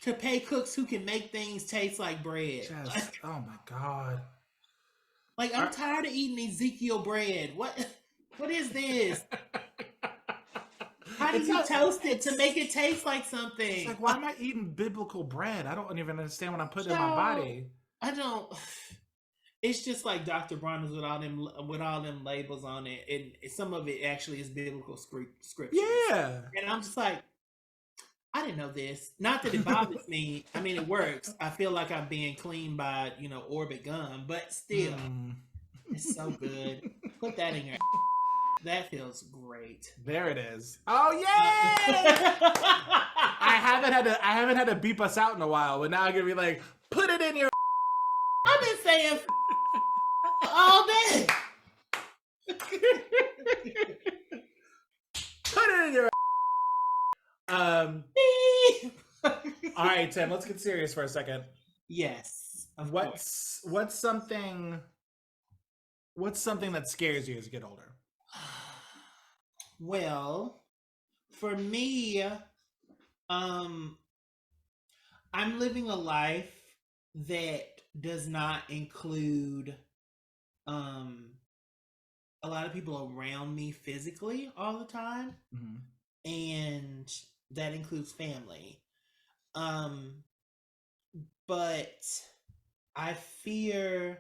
to pay cooks who can make things taste like bread. Just, oh my God. Like I'm tired of eating Ezekiel bread. What is this? How do you toast it to make it taste like something? It's like, why am I eating biblical bread? I don't even understand what I'm putting in my So, body. I don't. It's just like Dr. Bronner's with all them labels on it, and some of it actually is biblical scriptures. Yeah. And I'm just like, I didn't know this. Not that it bothers me. I mean, it works. I feel like I'm being cleaned by Orbit gum, but still, it's so good. Put that in your. That feels great. There it is. Oh yay! I haven't had to beep us out in a while, but now I'm gonna be like, put it in your. I've been saying all day. Put it in your. All right, Tim. Let's get serious for a second. Yes. What's something that scares you as you get older? Well, for me, I'm living a life that does not include a lot of people around me physically all the time, and that includes family. But I fear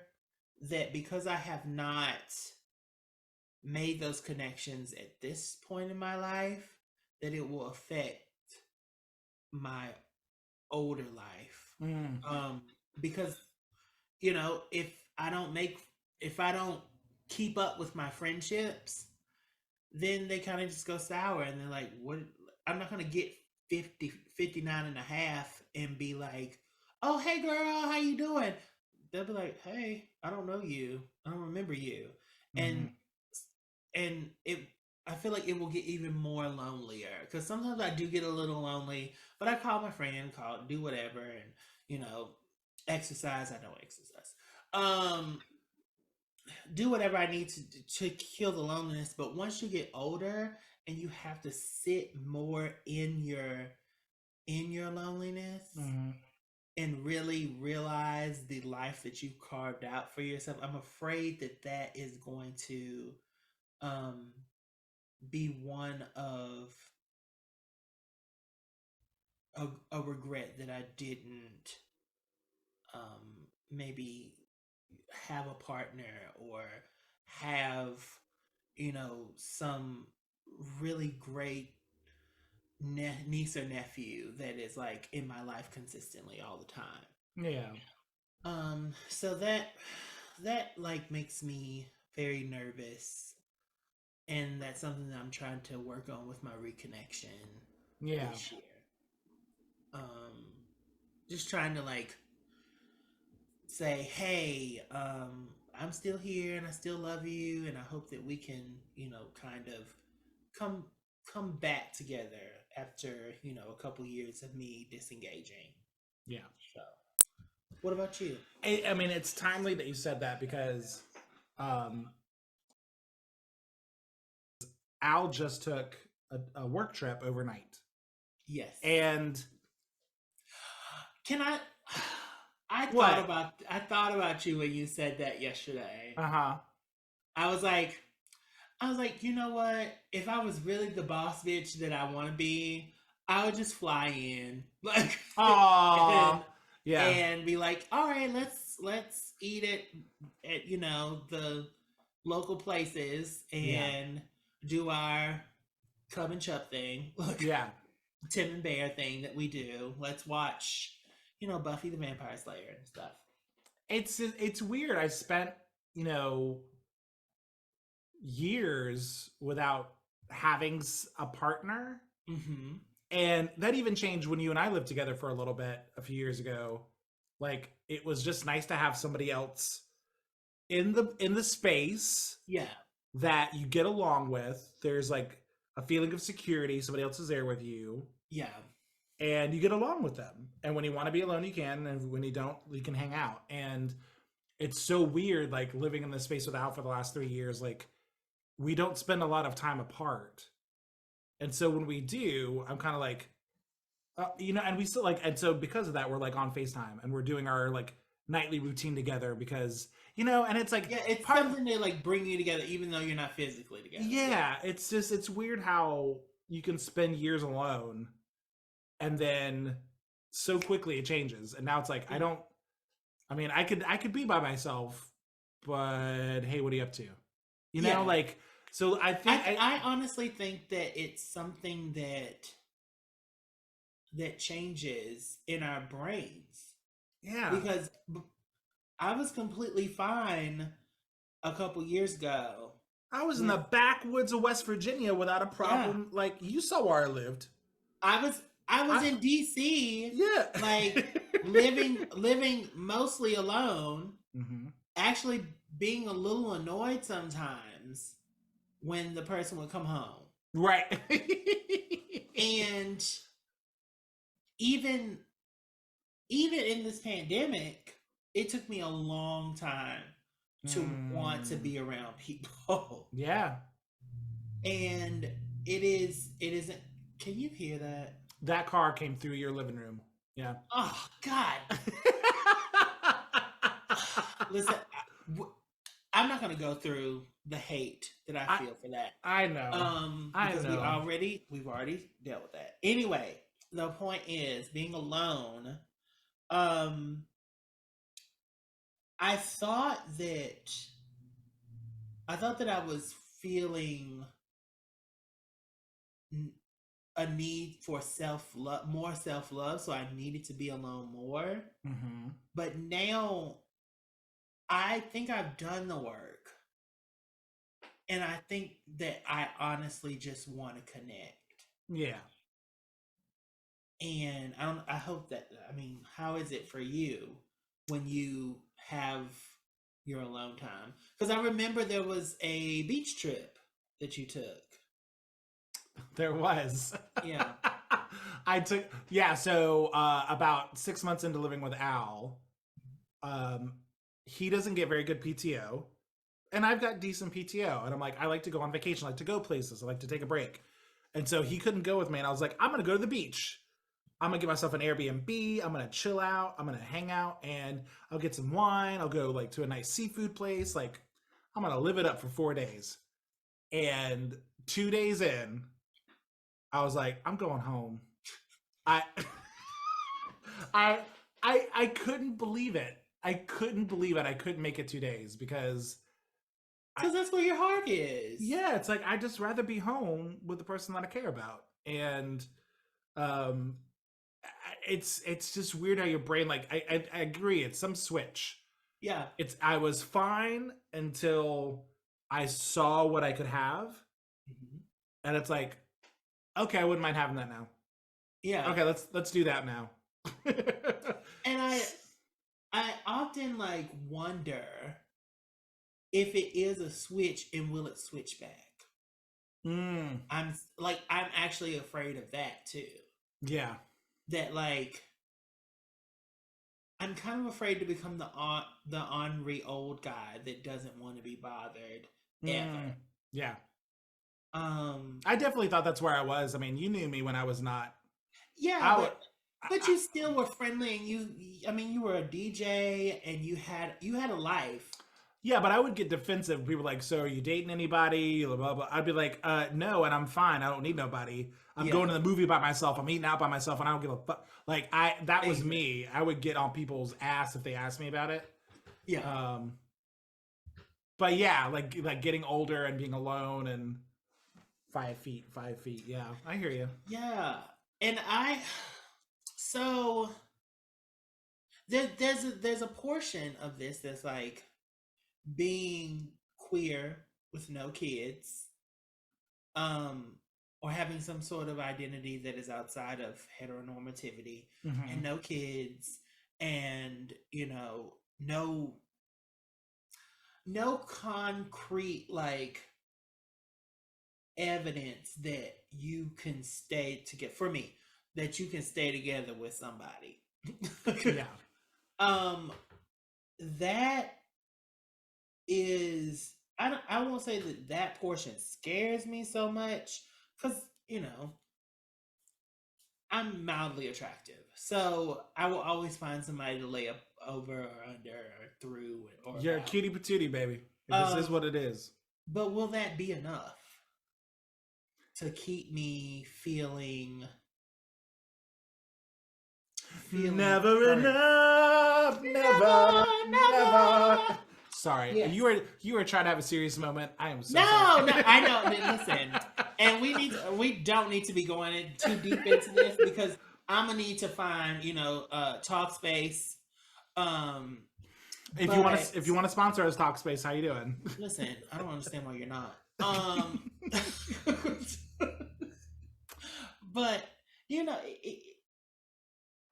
that because I have not made those connections at this point in my life, that it will affect my older life. Because if I don't keep up with my friendships, then they kind of just go sour, and they're like, what? I'm not going to get 59 and a half and be like, oh, hey girl, how you doing? They'll be like, hey, I don't know you. I don't remember you. And I feel like it will get even more lonelier, because sometimes I do get a little lonely, but I call my friend, do whatever, and exercise. I don't exercise. Do whatever I need to kill the loneliness. But once you get older and you have to sit more in your loneliness and really realize the life that you've carved out for yourself, I'm afraid that is going to be one of a regret that I didn't maybe have a partner, or have some really great niece or nephew that is like in my life consistently all the time. Yeah. So that like makes me very nervous, and that's something that I'm trying to work on with my reconnection this year. Just trying to like say, hey, I'm still here and I still love you, and I hope that we can kind of come back together after a couple years of me disengaging. Yeah. So what about you? I mean, it's timely that you said that, because Al just took a work trip overnight. Yes. And can I thought about you when you said that yesterday. I was like, you know what? If I was really the boss bitch that I want to be, I would just fly in, like, and be like, all right, let's eat it at the local places and do our Cub and Chup thing, Tim and Bear thing that we do. Let's watch, Buffy the Vampire Slayer and stuff. It's weird. I spent years without having a partner, and that even changed when you and I lived together for a little bit a few years ago. Like, it was just nice to have somebody else in the space that you get along with. There's like a feeling of security. Somebody else is there with you. Yeah. And you get along with them. And when you want to be alone, you can. And when you don't, you can hang out. And it's so weird, like, living in this space with Al for the last 3 years. Like, we don't spend a lot of time apart. And so when we do, I'm kind of like, and we still like, and so because of that, we're like on FaceTime and we're doing our like nightly routine together, because, and it's like, it's something to like bring you together, even though you're not physically together. Yeah. It's weird how you can spend years alone, and then so quickly it changes, and now it's like I don't. I mean, I could be by myself, but hey, what are you up to? You know, Yeah. like so. I think I honestly think that it's something that changes in our brains yeah. because I was completely fine a couple years ago I was in the with backwoods of West Virginia without a yeah. problem. Like you saw where I lived. I was I in DC, yeah. like living mostly alone, hmm actually being a little annoyed sometimes when the person would come home. Right. And even even in this pandemic, it took me a long time to want to Mm, be around people. yeah. And it isn't, can you hear that? That car came through your living room. Yeah. Oh God. Listen, I'm not gonna go through the hate that I I feel for that. I know. I Because know. we've already dealt with that. Anyway, the point is being alone. Um, I thought that I was feeling a need for self love, more self love, so I needed to be alone more. hmm But now I think I've done the work, and I think that I honestly just want to connect. Yeah. And I hope that, I mean, how is it for you when you have your alone time? Because I remember there was a beach trip that you took. There was. Yeah. I took yeah, so about 6 months into living with Al, um, he doesn't get very good PTO. And I've got decent PTO. And I'm like, I like to go on vacation, I like to go places, I like to take a break. And so he couldn't go with me. And I was like, I'm gonna go to the beach. I'm gonna get myself an Airbnb. I'm gonna chill out. I'm gonna hang out and I'll get some wine. I'll go like to a nice seafood place. Like I'm gonna live it up for 4 days. And 2 days in, I was like, I'm going home. I I I couldn't believe it. I couldn't believe it. I couldn't make it 2 days because I Because that's where your heart is. yeah, it's like I just rather be home with the person that I care about. And um it's just weird how your brain like I agree, it's some switch. Yeah. It's I was fine until I saw what I could have, Mhm. and it's like, okay, I wouldn't mind having that now. Yeah. Okay, let's do that now. And I often like wonder if it is a switch and will it switch back? mm, I'm actually afraid of that too. yeah. That like I'm kind of afraid to become the ornery old guy that doesn't want to be bothered Mm, ever. yeah. Um I definitely thought that's where I was. I mean, you knew me when I was not. yeah, I would. but you still were friendly, and I mean you were a DJ and you had a life. Yeah, but I would get defensive. People were like, "So are you dating anybody?" Blah, blah, blah. I'd be like, no, and I'm fine. I don't need nobody. I'm Yeah. going to the movie by myself. I'm eating out by myself, and I don't give a fuck." Like that was Exactly. me. I would get on people's ass if they asked me about it. Yeah. Um, but yeah, like getting older and being alone and 5 feet, 5 feet. Yeah, I hear you. Yeah. And so there's a portion of this that's like being queer with no kids, um, or having some sort of identity that is outside of heteronormativity and hmm no kids, and no concrete like evidence that you can stay together, for me, that you can stay together with somebody. Yeah. um that is, I won't say that portion scares me so much, because you know I'm mildly attractive, so I will always find somebody to lay up over or under or through or You're a about. cutie patootie, baby. This is um what it is. but will that be enough? to keep me feeling Never hurt. enough, never, never. Never. Sorry, Yes. you were trying to have a serious moment. I am so No, sorry. no, I know. Listen, and we don't need to be going too deep into this because I'm gonna need to find, talk space. Um, but If you want to sponsor us, Talkspace, how you doing? listen, I don't understand why you're not. But you know,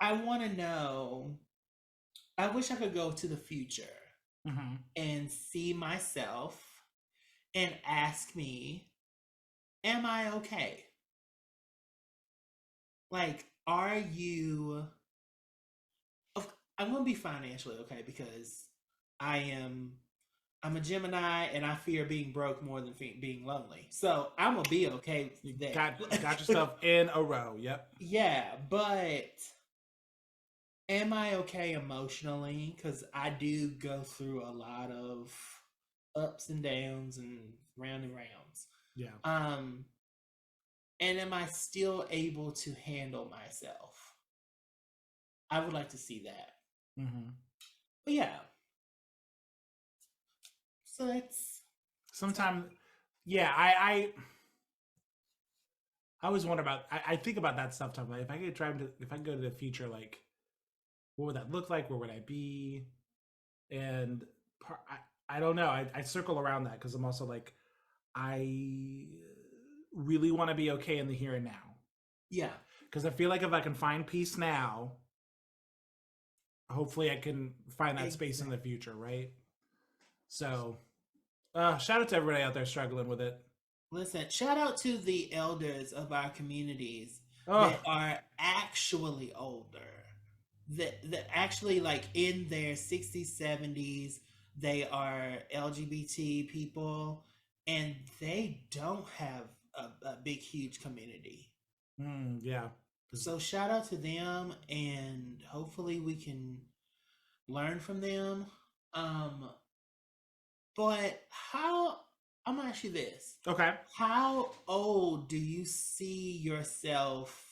I want to know. I wish I could go to the future Mm-hmm. and see myself and ask me, "Am I okay? Like, are you?" I'm gonna be financially okay because I am. I'm a Gemini, and I fear being broke more than being lonely. So I'm gonna be okay You there. got yourself in a row. Yep. Yeah, but am I okay emotionally? Because I do go through a lot of ups and downs and round and rounds. Yeah. Um, and am I still able to handle myself? I would like to see that. Mm-hmm. But yeah, so that's Sometimes, yeah, I always wonder about. I think about that stuff. Like, if I could go to the future, like, what would that look like? Where would I be? And I don't know. I circle around that because I'm also like, I really want to be okay in the here and now. yeah. Because I feel like if I can find peace now, hopefully I can find that space in the Exactly. future, right? So, shout out to everybody out there struggling with it. Listen, shout out to the elders of our communities Oh, that are actually older. That actually like in their 60s, 70s, they are LGBT people and they don't have a big huge community. yeah. So shout out to them and hopefully we can learn from them. Um but how I'm gonna ask you this. Okay. How old do you see yourself?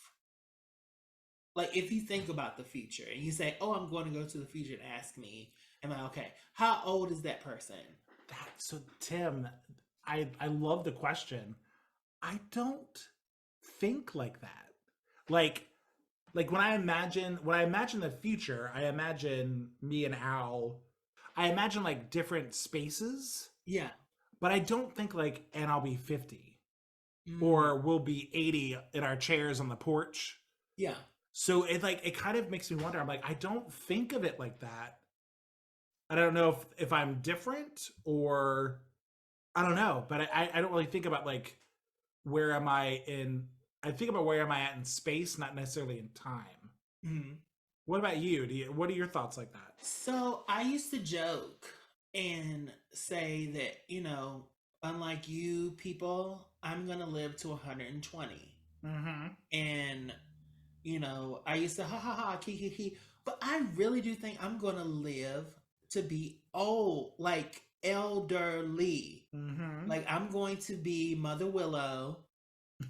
Like, if you think about the future and you say, "Oh, I'm going to go to the future and ask me, am I okay?" How old is that person? So Tim, I love the question. I don't think like that. Like when I imagine the future, I imagine me and Al. I imagine like different spaces, Yeah. but I don't think like and I'll be 50 Mm, or we'll be 80 in our chairs on the porch. yeah. So it kind of makes me wonder. I'm like, I don't think of it like that. I don't know if I'm different or I don't know, but I don't really think about like where am I in. I think about where am I at in space, not necessarily in time. Mhm. What about you? What are your thoughts like that? So I used to joke and say that, unlike you people, I'm going to live to 120. Mm-hmm. And, I used to ha ha ha, ki. But I really do think I'm going to live to be old, like elderly. Mm-hmm. Like I'm going to be Mother Willow,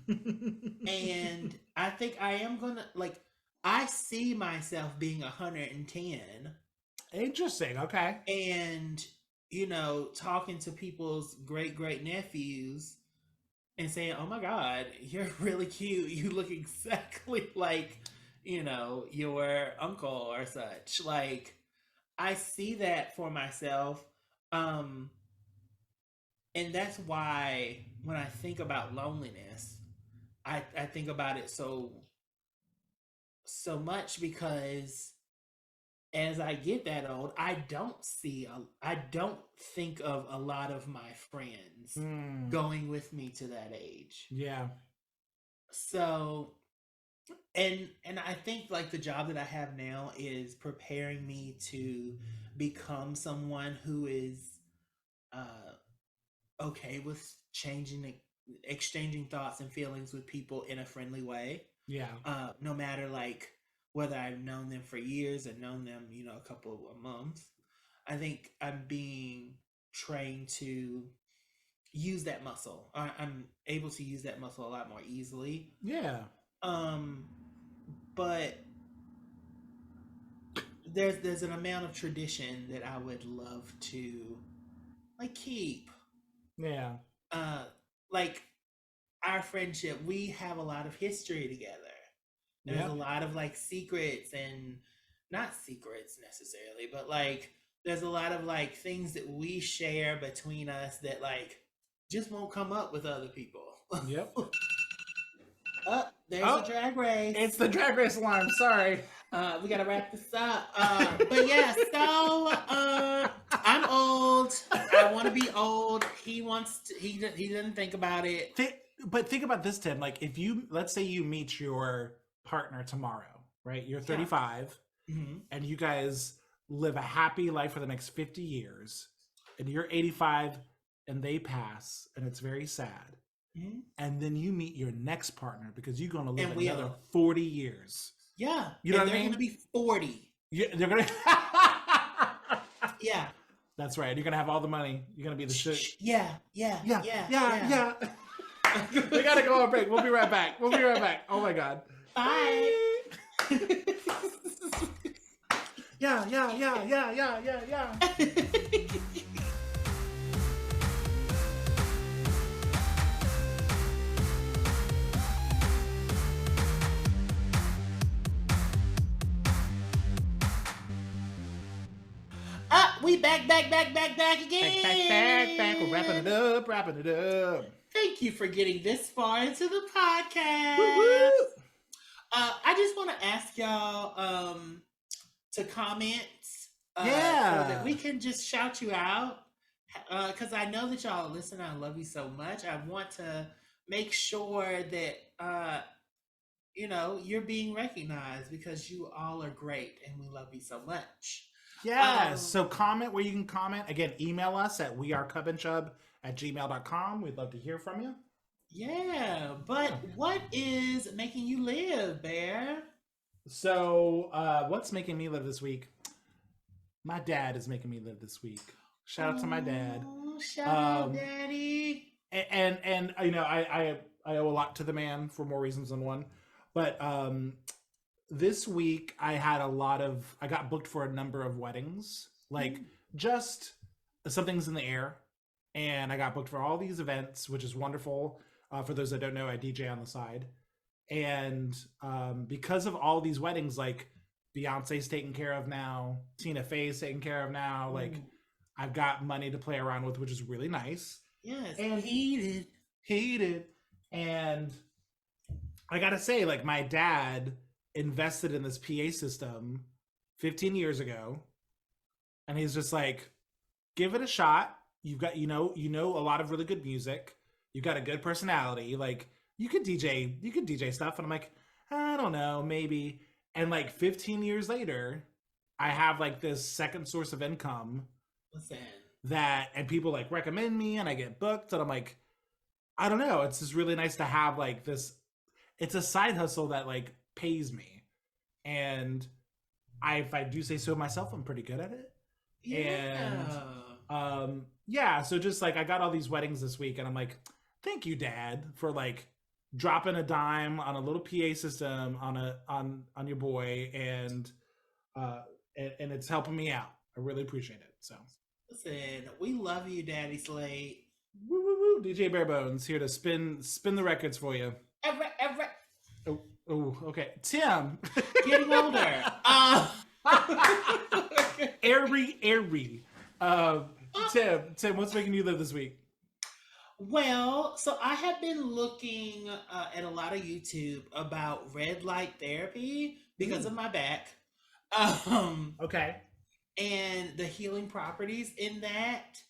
and I think I am gonna like. I see myself being 110, Interesting. Okay. and talking to people's great nephews and saying, "Oh my God, you're really cute. You look exactly like your uncle or such." Like I see that for myself. Um, and that's why when I think about loneliness, I think about it so much because as I get that old, I don't think of a lot of my friends Hmm. going with me to that age. Yeah. So and I think like the job that I have now is preparing me to become someone who is uh okay with exchanging thoughts and feelings with people in a friendly way, Yeah. no matter like whether I've known them for years and known them, a couple of months. I think I'm being trained to use that muscle. I'm able to use that muscle a lot more easily. Yeah. Um, but there's an amount of tradition that I would love to like keep. Yeah. Uh, like our friendship, we have a lot of history together. There's a Yep. lot of like secrets and not secrets necessarily, but like there's a lot of like things that we share between us that like just won't come up with other people. Yep. Oh, there's a Oh, drag race. it's the Drag Race alarm. Sorry. We gotta wrap this up. But yeah, so I'm old. I want to be old. He wants to. He doesn't think about it. But think about this, Tim. Like, if you, let's say you meet your partner tomorrow, right? You're 35, Mm-hmm. and you guys live a happy life for the next 50 years, and you're 85, and they pass, and it's very sad. Mm-hmm. And then you meet your next partner because you're going to live And we another are. 40 years. Yeah, You know and what I they're mean? gonna be 40. They're going to. Yeah. That's right. You're going to have all the money. You're going to be the shit. Yeah. Yeah. We got to go on a break. We'll be right back. Oh my God. Bye. Yeah. We back again. Back. We're wrapping it up. Thank you for getting this far into the podcast. Woo-woo. I just want to ask y'all to comment so Yeah. that we can just shout you out. Because I know that y'all listen. I love you so much. I want to make sure that you're being recognized because you all are great and we love you so much. Yes. So comment where you can comment. Again, email us at wearecubandchub@gmail.com. We'd love to hear from you. Yeah, but what is making you live, Bear? So what's making me live this week? My dad is making me live this week. Shout out to my dad. Shout out, Daddy. And I owe a lot to the man for more reasons than one. But this week I got booked for a number of weddings, like just something's in the air, and I got booked for all these events, which is wonderful. For those that don't know, I DJ on the side, and because of all these weddings, like Beyonce's taken care of now, Tina Fey's taken care of now, like I've got money to play around with, which is really nice. Yes, And heated, and I gotta say, like, my dad invested in this PA system 15 years ago, and he's just like, give it a shot. You've got, a lot of really good music. You've got a good personality. Like, you could DJ stuff. And I'm like, I don't know, maybe. And like 15 years later, I have like this second source of income. Listen. And people like recommend me and I get booked. And I'm like, I don't know. It's just really nice to have like this. It's a side hustle that like pays me. And if I do say so myself, I'm pretty good at it. Yeah. And so just like I got all these weddings this week and I'm like, thank you, Dad, for like dropping a dime on a little PA system on your boy, and it's helping me out. I really appreciate it. So listen, we love you, Daddy Slate. Woo woo woo! DJ Barebones here to spin the records for you. Ever. Oh, okay. Tim. Getting older. Airy. Tim, what's making you live this week? Well, so I have been looking at a lot of YouTube about red light therapy because of my back. Okay. And the healing properties in that.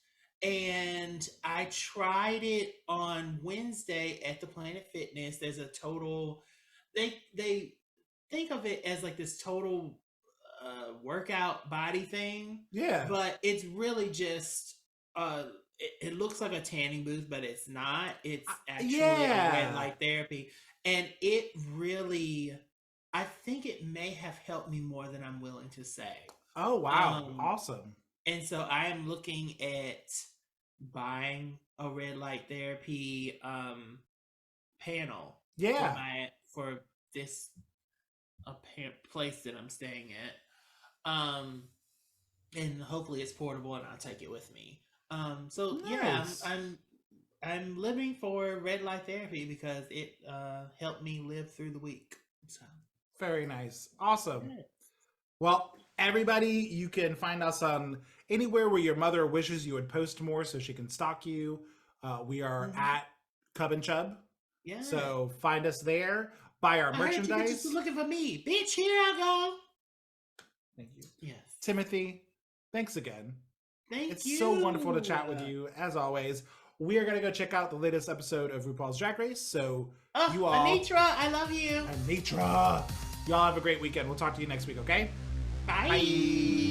And I tried it on Wednesday at the Planet Fitness. There's a total, they think of it as like this total workout body thing. Yeah. But it's really just, it looks like a tanning booth, but it's not. It's actually a red light therapy. And it really, I think it may have helped me more than I'm willing to say. Oh, wow. Awesome. And so I am looking at buying a red light therapy panel Yeah. for this place that I'm staying at. And hopefully it's portable and I'll take it with me. So yeah, Nice. I'm living for red light therapy because it helped me live through the week. So Very nice. Awesome. yeah. Well, everybody, you can find us on anywhere where your mother wishes you would post more so she can stalk you. We are Mhm. at Cub and Chub. Yeah. So find us there. Buy our I heard you merchandise. just looking for me, bitch. Here I go. Thank you. Yes. Timothy, thanks again. Thank It's you. so wonderful to chat with you, as always. We are going to go check out the latest episode of RuPaul's Drag Race. So Oh, you all... Anitra, I love you. Anitra. Y'all have a great weekend. We'll talk to you next week, okay? Bye. Bye.